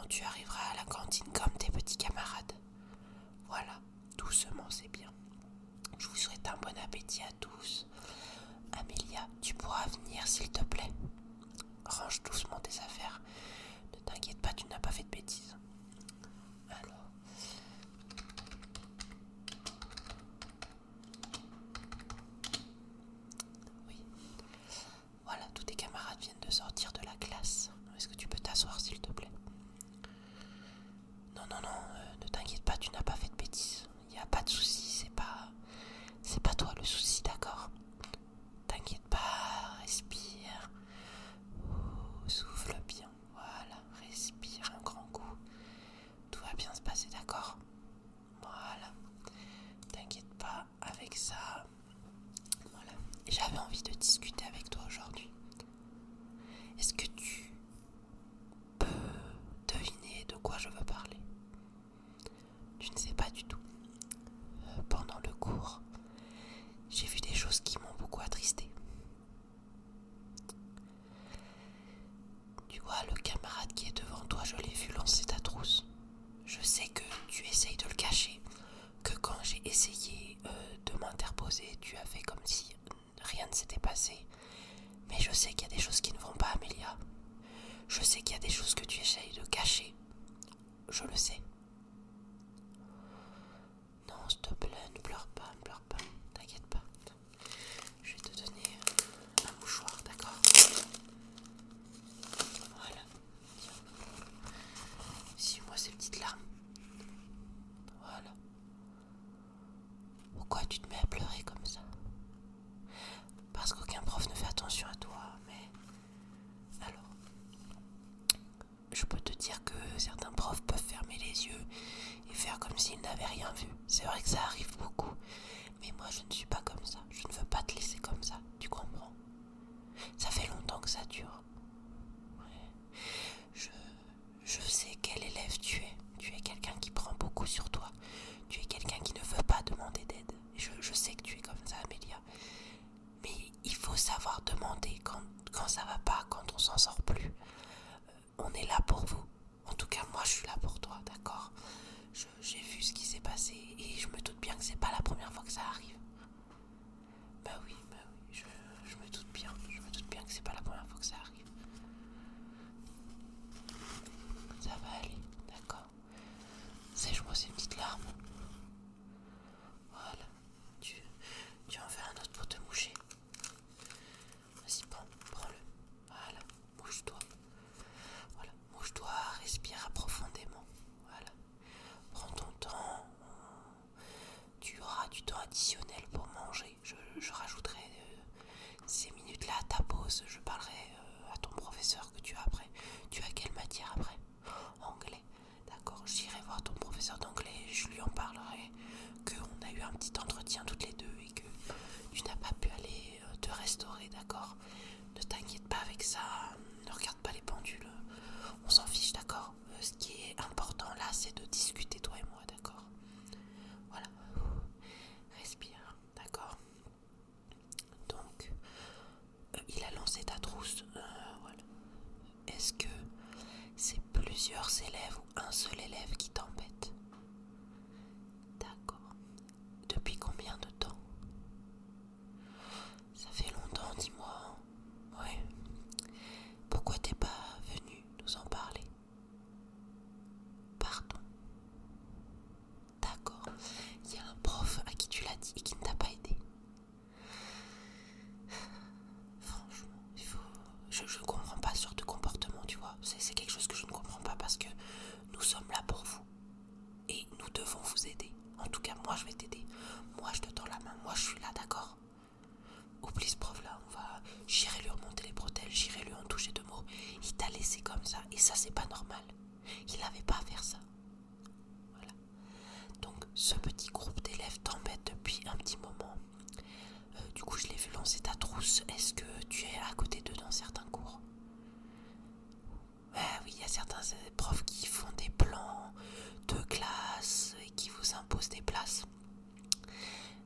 tu arriveras à la cantine comme tes petits camarades. Voilà, doucement, c'est bien. Je vous souhaite un bon appétit à tous. Amélia, tu pourras venir s'il te plaît. Range doucement tes affaires. Ne t'inquiète pas, tu n'as pas fait de bêtises. Alors. Oui. Voilà, tous tes camarades viennent de sortir de la classe. Est-ce que tu peux t'asseoir s'il te plaît? Non, ne t'inquiète pas, tu n'as pas fait de bêtises. Il n'y a pas de souci, c'est pas toi le souci, d'accord? T'inquiète pas, respire. Souffle bien, voilà, respire un grand coup. Tout va bien se passer, d'accord? Voilà, t'inquiète pas avec ça. Voilà, j'avais envie de discuter avec toi aujourd'hui. Est-ce que tu peux deviner de quoi je veux parler? Tu ne sais pas du tout. Pendant le cours, j'ai vu des choses qui m'ont beaucoup attristé. Tu vois, le camarade qui est devant toi, je l'ai vu lancer ta trousse. Je sais que tu essayes de le cacher, que quand j'ai essayé de m'interposer, tu as fait comme si rien ne s'était passé. Mais je sais qu'il y a des choses qui ne vont pas, Amélia. Je sais qu'il y a des choses que tu essayes de cacher. Je le sais. Non, s'il te plaît, ne pleure pas, t'inquiète pas. Je vais te donner un mouchoir, d'accord? Voilà. Tiens. Essuie-moi ces petites larmes. Voilà. Pourquoi tu te mets à pleurer comme ça? Parce qu'aucun prof ne fait attention à toi, mais... Alors, je peux te dire que certains profs peuvent fermer les yeux et faire comme s'ils n'avaient rien vu. C'est vrai que ça arrive beaucoup, mais moi je ne suis pas comme ça. Je ne veux pas te laisser comme ça, tu comprends? Ça fait longtemps que ça dure. Ouais. Je sais quel élève tu es. Tu es quelqu'un qui prend beaucoup sur toi. Tu es quelqu'un qui ne veut pas demander d'aide. Je sais que tu es comme ça, Amélia. Mais il faut savoir demander quand ça va pas, quand on s'en sort plus. On est là pour vous. En tout cas, moi, je suis là pour toi, d'accord? J'ai vu ce qui s'est passé et je me doute bien que c'est pas la première fois que ça arrive. Bah oui, je me doute bien. Je me doute bien que c'est pas la première fois que ça arrive. Ça va aller, d'accord? Sèche-moi ces petites larmes. Voilà. Tu en veux un autre pour te moucher? Vas-y, prends-le. Voilà, mouche-toi. Voilà, mouche-toi, respire profondément. Voilà. Prends ton temps. Tu auras du temps additionnel pour manger. Je rajouterai ces minutes-là à ta pause. Je parlerai à ton professeur que tu as après. Tu as quelle matière après? Anglais. D'accord, j'irai voir ton professeur d'anglais. Je lui en parlerai qu'on a eu un petit entretien toutes les deux et que tu n'as pas pu aller te restaurer, d'accord? Ne t'inquiète pas avec ça. Ne regarde pas les pendules. On s'en fiche, d'accord? Ce qui est important là, c'est de discuter toi et moi, d'accord? Voilà. Respire, d'accord? Donc, il a lancé ta trousse. Voilà. Est-ce que c'est plusieurs élèves ou un seul élève qui t'embête? D'accord. Depuis combien de temps? Ça fait longtemps, dis-moi. Ouais. Pourquoi t'es pas venu nous en parler? Pardon. D'accord. Il y a un prof à qui tu l'as dit et qui ne t'a pas aidé. Franchement, je comprends pas ce genre de comportement, tu vois. C'est quelque chose que je ne comprends pas parce que nous sommes là pour vous. Et nous devons vous aider. En tout cas, moi je vais t'aider. Moi je te tends la main. Moi je suis là, d'accord? Oublie ce prof là, j'irai lui remonter les bretelles, j'irai lui en toucher deux mots. Il t'a laissé comme ça et ça c'est pas normal. Il n'avait pas à faire ça. Voilà. Donc ce petit groupe d'élèves t'embête depuis un petit moment. Du coup je l'ai vu lancer ta trousse. Est-ce que tu es à côté d'eux dans certains cours? Oui, il y a certains profs qui font des plans de classe et qui vous imposent des places.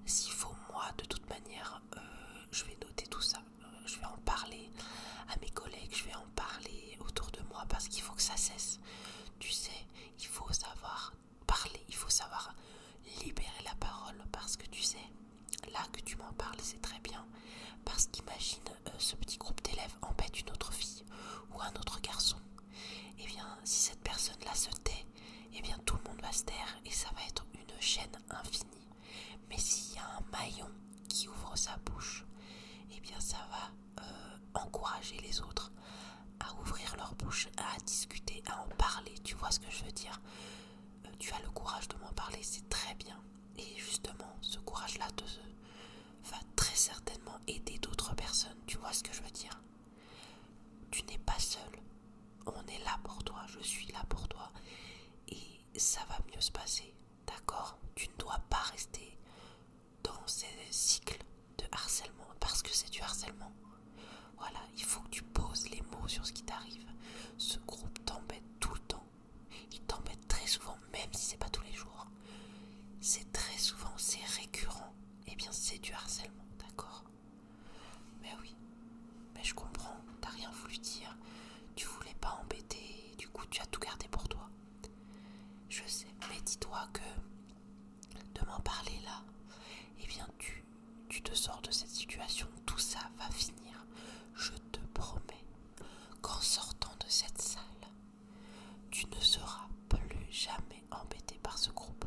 S'il faut, moi, de toute manière, je vais noter tout ça. Je vais en parler à mes collègues, je vais en parler autour de moi parce qu'il faut que ça cesse. Tu m'en parles, c'est très bien. Parce qu'imagine, ce petit groupe d'élèves embête une autre fille ou un autre garçon. Eh bien, si cette personne-là se tait, eh bien tout le monde va se taire et ça va être une chaîne infinie. Mais s'il y a un maillon qui ouvre sa bouche, eh bien ça va encourager les autres à ouvrir leur bouche, à discuter, à en parler. Tu vois ce que je veux dire? Tu as le courage de m'en parler, c'est très bien. Et justement, ce courage-là va très certainement aider d'autres personnes. Tu vois ce que je veux dire? Tu n'es pas seul. On est là pour toi, je suis là pour toi. Et ça va mieux se passer, d'accord? Tu ne dois pas rester dans ces cycles de harcèlement, parce que c'est du harcèlement. Voilà, il faut que tu poses les mots sur ce qui t'arrive. Ce groupe t'embête tout le temps. Il t'embête très souvent, même si c'est pas tous les jours. C'est très souvent, c'est récurrent. Eh bien, c'est du harcèlement, d'accord? Mais oui, mais je comprends, t'as rien voulu dire. Tu voulais pas embêter, du coup tu as tout gardé pour toi. Je sais, mais dis-toi que de m'en parler là, eh bien tu te sors de cette situation, tout ça va finir. Je te promets qu'en sortant de cette salle, tu ne seras plus jamais embêté par ce groupe.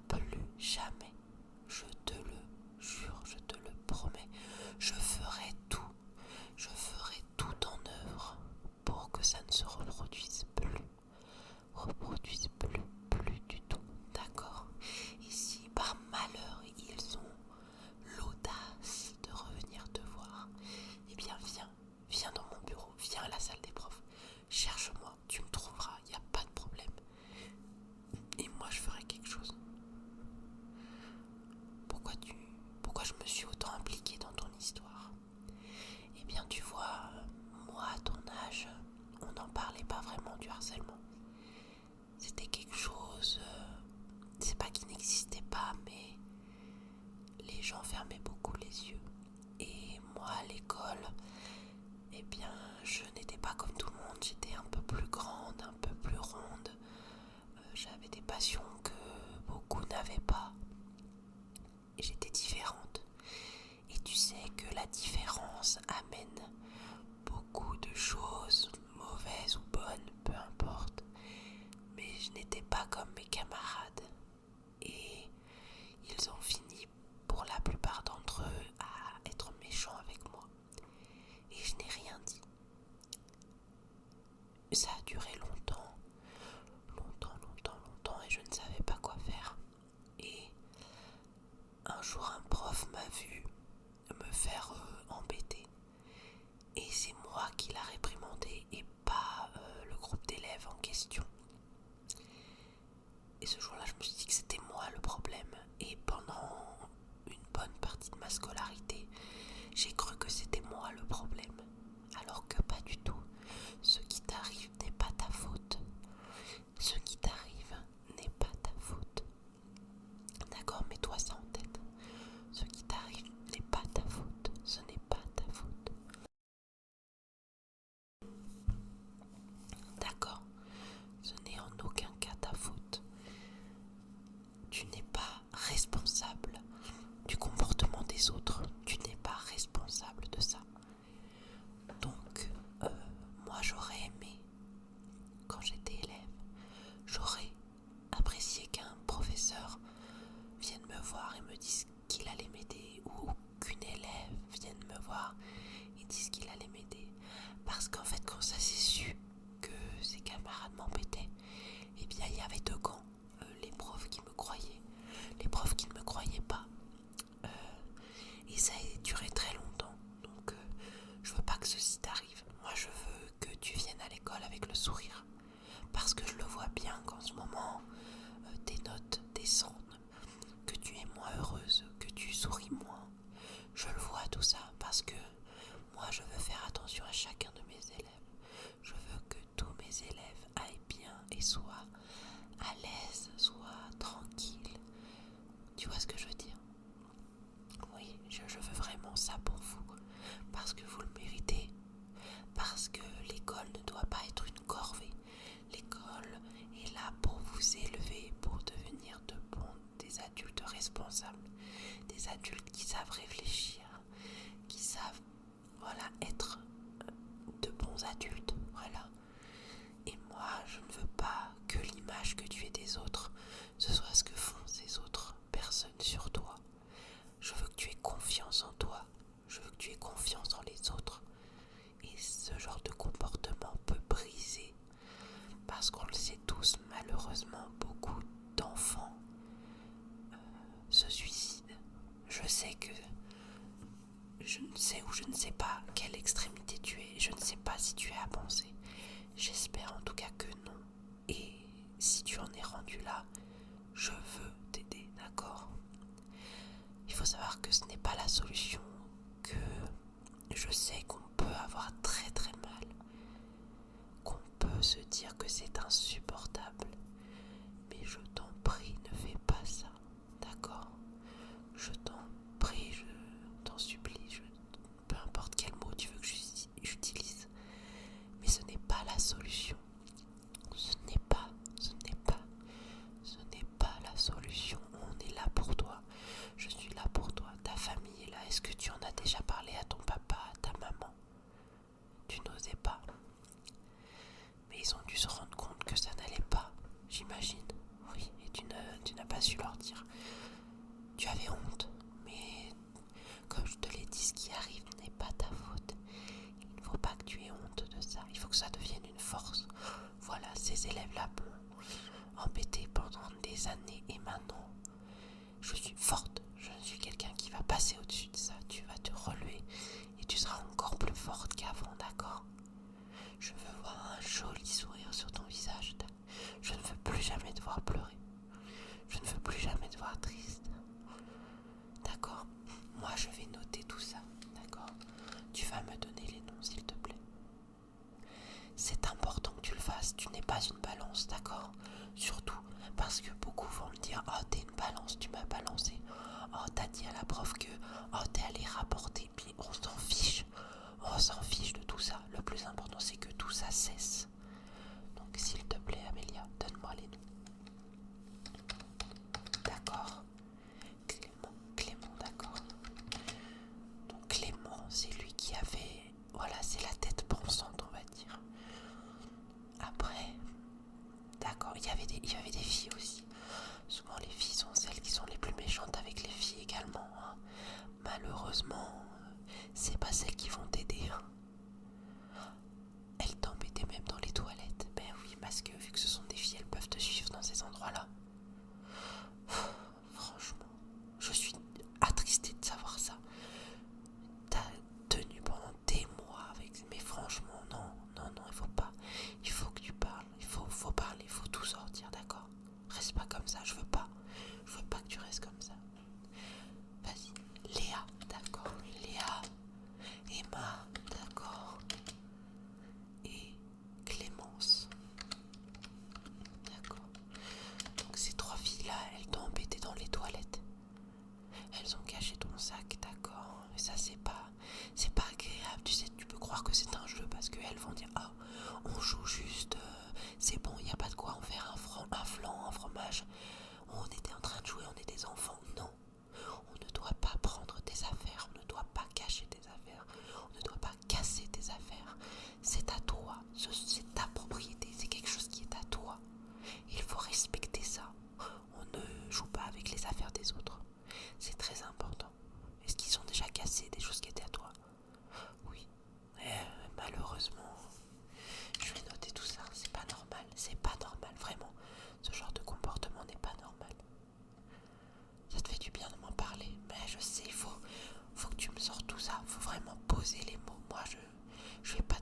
Plus jamais. Je te le jure, je te le promets. Je ferai tout en œuvre pour que ça ne se reproduise plus. Plus du tout. D'accord? Et si par malheur ils ont l'audace de revenir te voir, eh bien viens dans mon bureau, viens à la salle des profs. Cherche-moi, tu me trouveras, il n'y a pas de problème. Et moi je ferai quelque chose. Pourquoi je me suis autant impliquée dans ton histoire? Eh bien tu vois, moi à ton âge, on n'en parlait pas vraiment du harcèlement. C'était quelque chose, c'est pas qu'il n'existait pas, mais les gens fermaient beaucoup les yeux. Et moi à l'école, eh bien je n'étais pas comme tout le monde, j'étais un peu plus grande, un peu plus ronde. J'avais des passions que beaucoup n'avaient pas. Et j'étais différente. Et tu sais que la différence amène beaucoup de choses, mauvaises ou bonnes, peu importe. Mais je n'étais pas comme mes camarades. Et ils ont fini, pour la plupart d'entre eux, à être méchants avec moi. Et je n'ai rien dit. Ça a duré longtemps, et je ne savais pas quoi faire. Et un jour, un prof m'a vu me faire embêter. Et c'est moi qui l'a réprimandé et pas le groupe d'élèves en question. Et ce jour-là, je me suis dit que c'était moi le problème. Et pendant une bonne partie de ma scolarité, j'ai cru que c'était moi le problème. Alors que pas du tout. Ce qui t'arrive n'est pas ta faute. Ce qui t'arrive n'est pas ta faute. D'accord, mets-toi ça en tête. Ce qui t'arrive n'est pas ta faute. Ce n'est pas ta faute. D'accord, ce n'est en aucun cas ta faute. Tu n'es pas responsable du comportement des autres. Tu n'es pas responsable de ça. Donc, moi j'aurais aimé, quand j'étais élève, j'aurais apprécié qu'un professeur vienne me voir et me dise qu'il allait m'aider, ou qu'une élève vienne me voir et dise qu'il allait m'aider. Parce qu'en fait, quand ça s'est su que ses camarades m'embêtaient, eh bien il y avait deux camps. Les profs qui me croyaient, les profs qui ne me croyaient pas. Et ça a duré très longtemps. Donc je veux pas que ceci t'arrive. Moi je veux que tu viennes à l'école avec le sourire. Parce que je le vois bien qu'en ce moment, tes notes descendent, que tu es moins heureuse, que tu souris moins. Je le vois tout ça parce que moi je veux faire attention à chacun de mes élèves. Je veux que tous mes élèves aillent bien et soient à l'aise, soient tranquilles. Tu vois ce que je veux dire? Oui, je veux vraiment ça pour vous. Parce que vous le méritez. Parce que l'école ne doit pas être une corvée. L'école est là pour vous élever, pour devenir des adultes responsables, des des adultes qui savent réfléchir, qui savent, voilà, être de bons adultes, voilà. Et moi, je ne veux pas que l'image que tu aies des autres, ce soit ce que font ces autres personnes sur toi. Je veux que tu aies confiance en toi, je veux que tu aies confiance en les autres. Et ce genre de comportement peut briser, parce qu'on le sait tous, malheureusement, beaucoup d'enfants se suicident. Je sais que je ne sais ou je ne sais pas quelle extrémité tu es, je ne sais pas si tu es à penser. J'espère en tout cas que non. Et si tu en es rendu là, je veux t'aider, d'accord ? Il faut savoir que ce n'est pas la solution, que je sais qu'on peut avoir très très mal, qu'on peut se dire que c'est insupportable, mais je t'en prie, ne fais pas ça, d'accord ? Je t'en prie, je t'en supplie, peu importe quel mot tu veux que j'utilise, mais ce n'est pas la solution. Ce n'est pas la solution. On est là pour toi. Je suis là pour toi. Ta famille est là. Est-ce que tu en as déjà parlé à ton papa, à ta maman ? Tu n'osais pas. Mais ils ont dû se rendre compte que ça n'allait pas, j'imagine. Oui, et tu n'as pas su leur dire. Tu avais honte, mais comme je te l'ai dit, ce qui arrive n'est pas ta faute. Il ne faut pas que tu aies honte de ça. Il faut que ça devienne une force. Voilà, ces élèves-là m'ont embêté pendant des années et maintenant, je suis forte. Je suis quelqu'un qui va passer au-dessus de ça. Tu vas te relever et tu seras encore plus forte qu'avant, d'accord ? Je veux voir un joli sourire sur ton visage. Je ne veux plus jamais te voir pleurer. Je ne veux plus jamais te voir triste. D'accord ? Moi, je vais noter tout ça. D'accord ? Tu vas me donner les noms, s'il te plaît. C'est important que tu le fasses. Tu n'es pas une balance, d'accord ? Surtout parce que beaucoup vont me dire « Oh, t'es une balance, tu m'as balancé. Oh, t'as dit à la prof que t'es allé rapporter. » Puis on s'en fiche. On s'en fiche de tout ça. Le plus important, c'est que tout ça cesse. Donc, s'il te plaît, Amélia, donne-moi les noms. D'accord ? Clément, d'accord. Donc, Clément, c'est lui qui avait... Voilà, c'est la tête pensante, on va dire. Après, d'accord, il y avait des filles aussi. Souvent, les filles sont celles qui sont les plus méchantes avec les filles également. Hein. Malheureusement, c'est pas celles qui vont t'aider. Hein. Elles t'embêtaient même dans les toilettes. Ben oui, parce que vu que ce sont des filles, elles peuvent te suivre dans ces endroits-là. Franchement, je suis attristée de savoir ça. T'as tenu pendant des mois avec... Mais franchement, non, il faut pas. Il faut que tu parles, il faut parler, il faut tout sortir, d'accord ? Reste pas comme ça, je veux pas que tu restes comme ça. Vas-y, Léa, d'accord, Léa, Emma, d'accord, et Clémence, d'accord. Donc ces trois filles-là, elles t'ont embêté dans les toilettes. Elles ont caché ton sac, d'accord. Mais ça, c'est pas agréable. Tu sais, tu peux croire que c'est un jeu parce qu'elles vont dire ah, on joue juste, c'est bon, il n'y a pas de quoi en faire un flan, un fromage. On était en train de jouer, on est des enfants. Non, on ne doit pas prendre tes affaires, on ne doit pas cacher tes affaires, on ne doit pas casser tes affaires. C'est à toi, c'est ta propriété, c'est quelque chose qui est à toi. Il faut respecter ça. On ne joue pas avec les affaires des autres. C'est très important. Est-ce qu'ils ont déjà cassé des choses qui étaient à toi ? Oui. Malheureusement, je vais noter tout ça. C'est pas normal, vraiment. Ce genre de comportement n'est pas normal. Ça te fait du bien de m'en parler, mais je sais, il faut que tu me sortes tout ça. Il faut vraiment poser les mots. Moi, je vais pas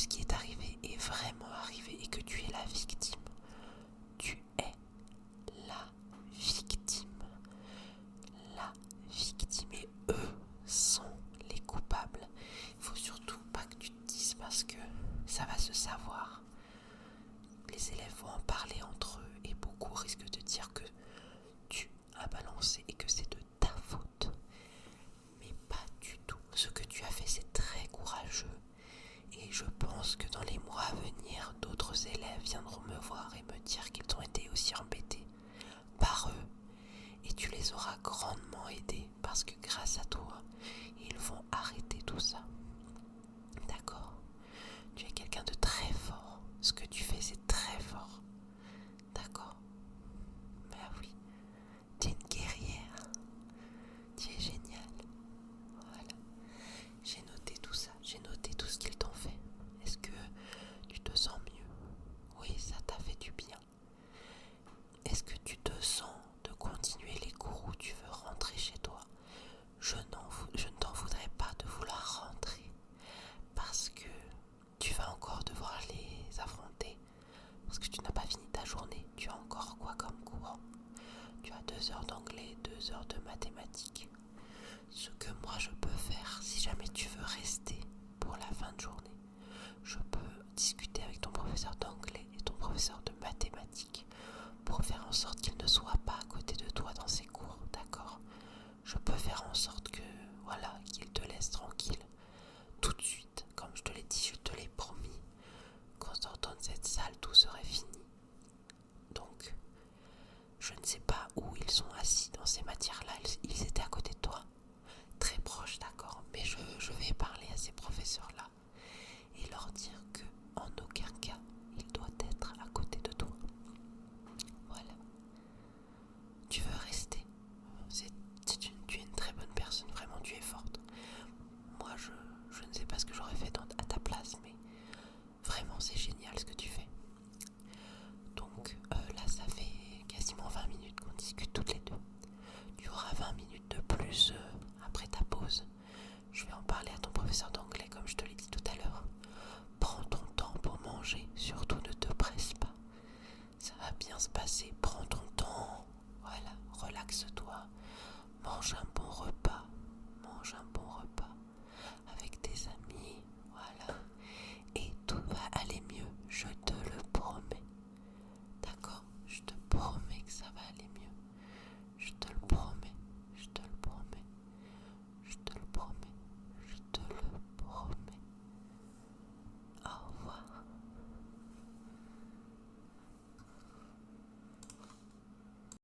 ce qui est arrivé est vraiment arrivé et que tu es la victime. Tu es la victime. La victime et eux sont les coupables. Il faut surtout pas que tu te dises parce que ça va se savoir. Les élèves vont en parler entre eux et beaucoup risquent de dire que tu as balancé et que c'est de ta faute. Mais pas du tout. Ce que tu as fait, c'est très courageux. Et je pense que dans les mois à venir, d'autres élèves viendront me voir et me dire qu'ils ont été aussi embêtés par eux. Et tu les auras grandement aidés parce que grâce à toi, ils vont arrêter tout ça. D'accord ?